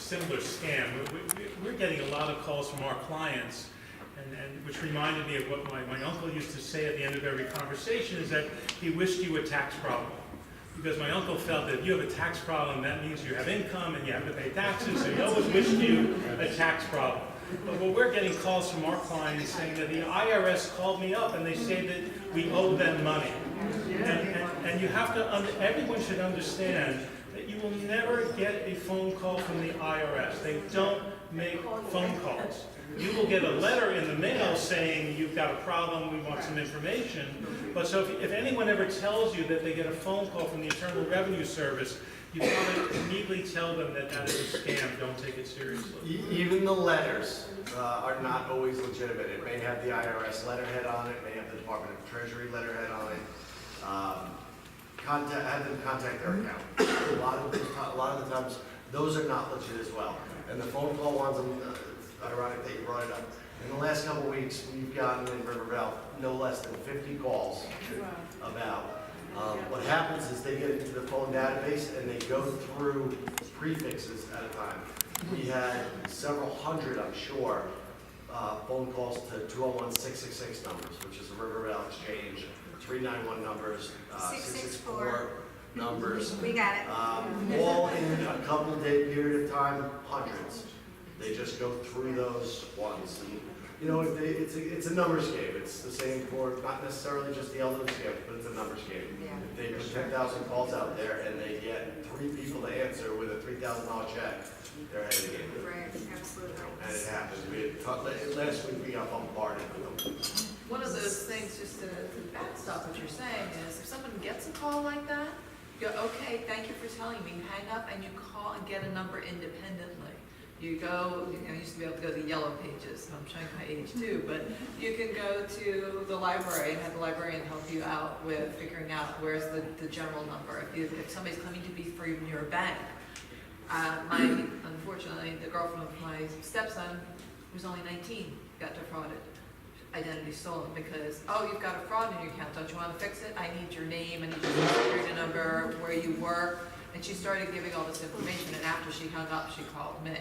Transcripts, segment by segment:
similar scam. We're getting a lot of calls from our clients, and which reminded me of what my uncle used to say at the end of every conversation, is that he wished you a tax problem. Because my uncle felt that if you have a tax problem, that means you have income and you have to pay taxes, so he always wished you a tax problem. But we're getting calls from our clients saying that the IRS called me up and they say that we owe them money. And you have to, everyone should understand that you will never get a phone call from the IRS. They don't make phone calls. You will get a letter in the mail saying you've got a problem, we want some information. But so if anyone ever tells you that they get a phone call from the Internal Revenue Service, you want to immediately tell them that that is a scam. Don't take it seriously. Even the letters are not always legitimate. It may have the IRS letterhead on it, may have the Department of Treasury letterhead on it. Have them contact their account. A lot of the times, those are not legit as well. And the phone call ones, ironic that you brought it up. In the last couple of weeks, we've gotten in Rivervale no less than 50 calls about. What happens is they get into the phone database and they go through prefixes at a time. We had several hundred, I'm sure, phone calls to 201-666 numbers, which is the Rivervale Exchange, 391 numbers, 664 numbers. We got it. All in a couple day period of time, hundreds. They just go through those ones. And, you know, it's a numbers game. It's the same for not necessarily just the elderly scam, but it's a numbers game. Yeah. If they put 10,000 calls out there and they get 3 people to answer with a $3,000 check, they're ahead of the game. Right, absolutely. And it happens. Last week we got bombarded with them. One of those things, just to backstop what you're saying, is if someone gets a call like that, you go, okay, thank you for telling me, hang up, and you call and get a number independently. You go, I used to be able to go to the yellow pages, so I'm showing my age too, but you can go to the library and have the librarian help you out with figuring out where's the general number. If somebody's coming to be from your bank, unfortunately, the girlfriend of my stepson, who was only 19, got defrauded. Identity stolen because, oh, you've got a fraud in your account, don't you want to fix it? I need your name, I need your social security number, where you work. And she started giving all this information, and after she hung up, she called me.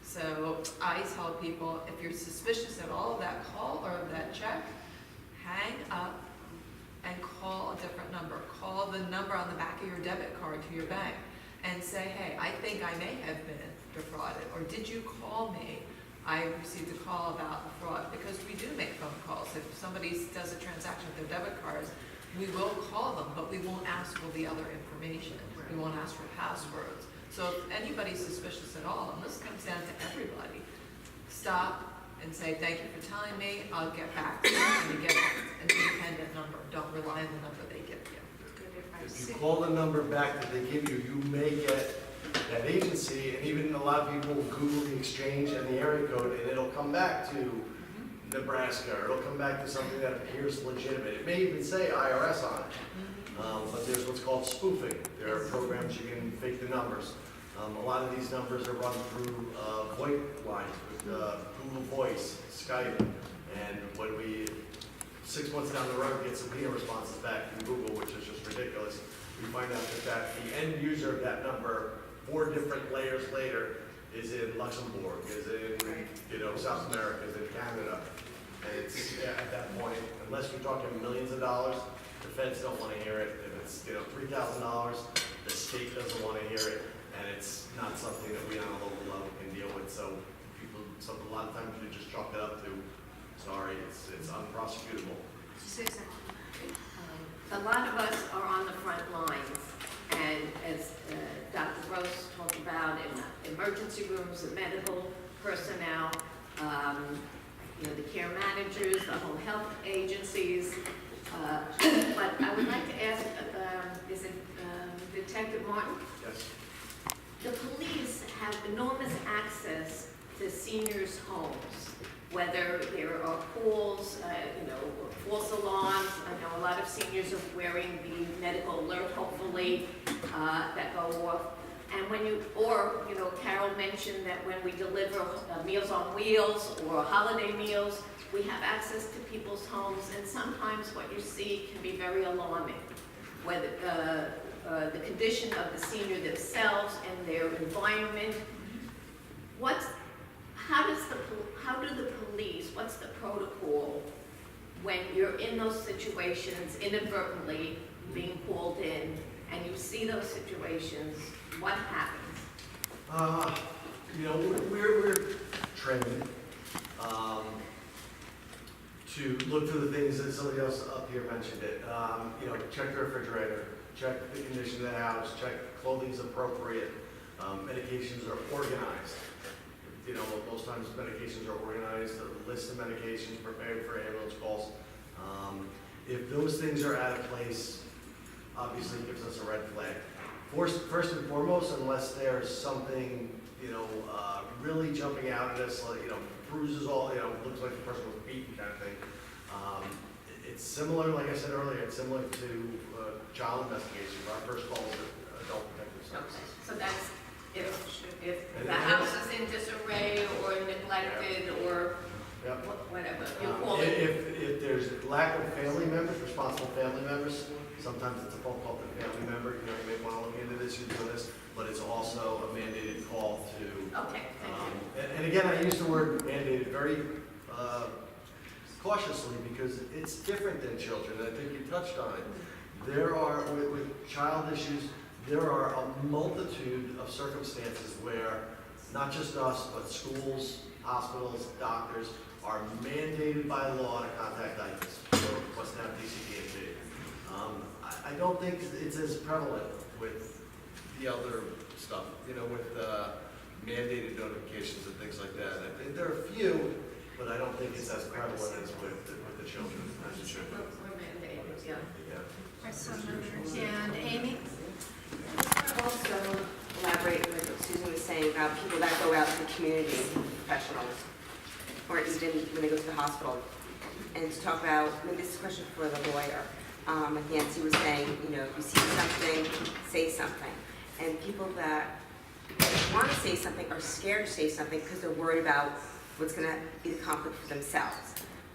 So I tell people, if you're suspicious at all of that call or of that check, hang up and call a different number. Call the number on the back of your debit card to your bank and say, hey, I think I may have been defrauded, or did you call me? I received a call about the fraud, because we do make phone calls. If somebody does a transaction with their debit cards, we will call them, but we won't ask for the other information. We won't ask for passwords. So if anybody's suspicious at all, and this comes down to everybody, stop and say, thank you for telling me, I'll get back to you, and you get an independent number. Don't rely on the number they give you. Good advice. If you call the number back that they give you, you may get that agency, and even a lot of people will Google the exchange and the area code, and it'll come back to Nebraska, or it'll come back to something that appears legitimate. It may even say IRS on it, but there's what's called spoofing. There are programs you can fake the numbers. A lot of these numbers are run through VoIP lines with Google Voice, Skype, and when we 6 months down the road get subpoena responses back from Google, which is just ridiculous, we find out that the end user of that number 4 different layers later is in Luxembourg, is in South America, is in Canada. And it's at that point, unless you're talking millions of dollars, the feds don't want to hear it. If it's $3,000, the state doesn't want to hear it, and it's not something that we on a local level can deal with. So a lot of times we just chalk it up to, sorry, it's unprosecutable. Susan. A lot of us are on the front lines, and as Dr. Gross talked about, in emergency rooms, the medical personnel, the care managers, the home health agencies. But I would like to ask, is it Detective Martin? Yes. The police have enormous access to seniors' homes, whether there are calls, false alarms. I know a lot of seniors are wearing the medical alert, hopefully, that go off. And Carol mentioned that when we deliver Meals on Wheels or holiday meals, we have access to people's homes, and sometimes what you see can be very alarming. Whether the condition of the senior themselves and their environment, how do the police, what's the protocol when you're in those situations inadvertently being called in and you see those situations, what happens? You know, we're trained to look through the things that somebody else up here mentioned it. You know, check the refrigerator, check the condition of the house, check clothing's appropriate, medications are organized. You know, most times medications are organized, a list of medications prepared for ambulance calls. If those things are out of place, obviously it gives us a red flag. First and foremost, unless there's something, you know, really jumping out at us, like, you know, bruises all, you know, looks like the person was beaten kind of thing. It's similar, like I said earlier, it's similar to child investigation. Our first call is adult protective Okay, services. so that's if And the then- house is in disarray or neglected or Yep. whatever, you call it. If there's lack of family members, responsible family members, sometimes it's a phone call to the family member, you know, you may want to look into this, you do this, but it's also a mandated call to. Okay, thank you. And again, I use the word mandated very cautiously because it's different than children, and I think you touched on it. There are, with child issues, there are a multitude of circumstances where not just us, but schools, hospitals, doctors are mandated by law to contact ICE or request to have DCD&G. I don't think it's as prevalent with the other stuff, you know, with mandated notifications and things like that. I think there are a few, but I don't think it's as prevalent as with the children. As it should be. We're mandated, yeah. Yeah. And Amy? Also elaborate on what Susan was saying about people that go out to the community, professionals, or even when they go to the hospital, and to talk about, I mean, this is a question for the lawyer. Like Nancy was saying, you know, if you see something, say something. And people that want to say something are scared to say something because they're worried about what's going to be the conflict for themselves.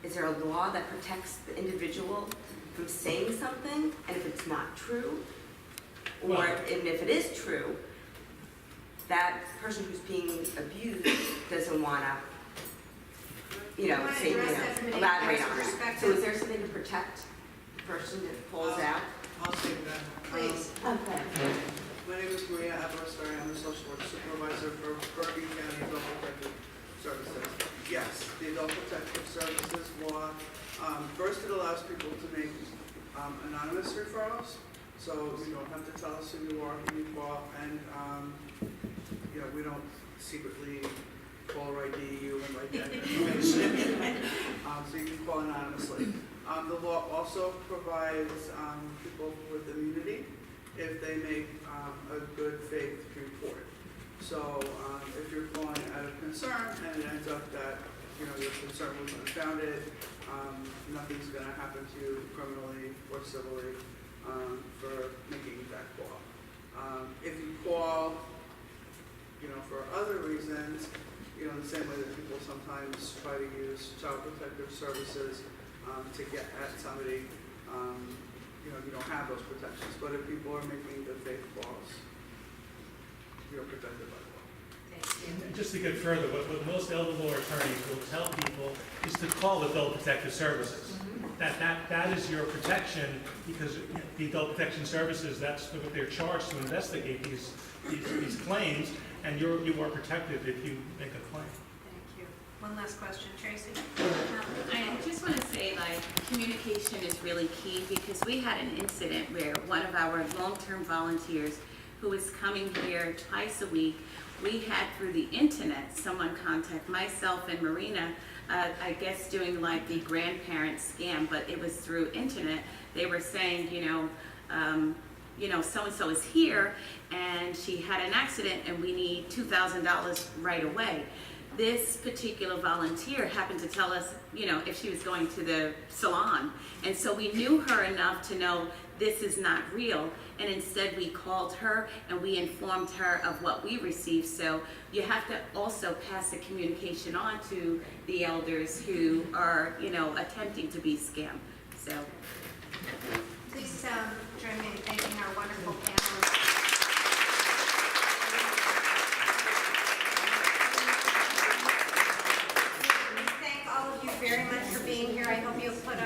Is there a law that protects the individual from saying something, and if it's not true? Or Well- even if it is true, that person who's being abused doesn't want to, you know, wanna say, you address that from know, an elaborate in-house on it. perspective? So is there something to protect the person that falls out? I'll take that. Please. Okay. My name is Maria Aberasturi. I'm the social work supervisor for Bergen County Adult Protective Services. Yes, the Adult Protective Services law, first it allows people to make anonymous referrals. So you don't have to tell us who you are, who you call, and you know, we don't secretly caller ID you and like that information. So you can call anonymously. The law also provides people with immunity if they make a good faith report. So if you're calling out of concern and it ends up that, you know, your concern was unfounded, nothing's going to happen to you criminally or civilly for making that call. If you call, you know, for other reasons, you know, the same way that people sometimes try to use child protective services to get at somebody, you know, you don't have those protections. But if people are making good faith calls, you're protected by law. And just to get further, what most elder law attorneys will tell people is to call Adult Protective Services. That is your protection, because the Adult Protection Services, that's what they're charged to investigate these claims, and you are protected if you make a claim. Thank you. One last question, Tracy? I just want to say, like, communication is really key, because we had an incident where one of our long-term volunteers who was coming here twice a week, we had through the internet someone contact myself and Marina, I guess doing like the grandparent scam, but it was through internet. They were saying, you know, so-and-so is here and she had an accident and we need $2,000 right away. This particular volunteer happened to tell us, you know, if she was going to the salon. And so we knew her enough to know this is not real. And instead we called her and we informed her of what we received. So you have to also pass the communication on to the elders who are, you know, attempting to be scammed. So. Please join me in thanking our wonderful panelists. help you put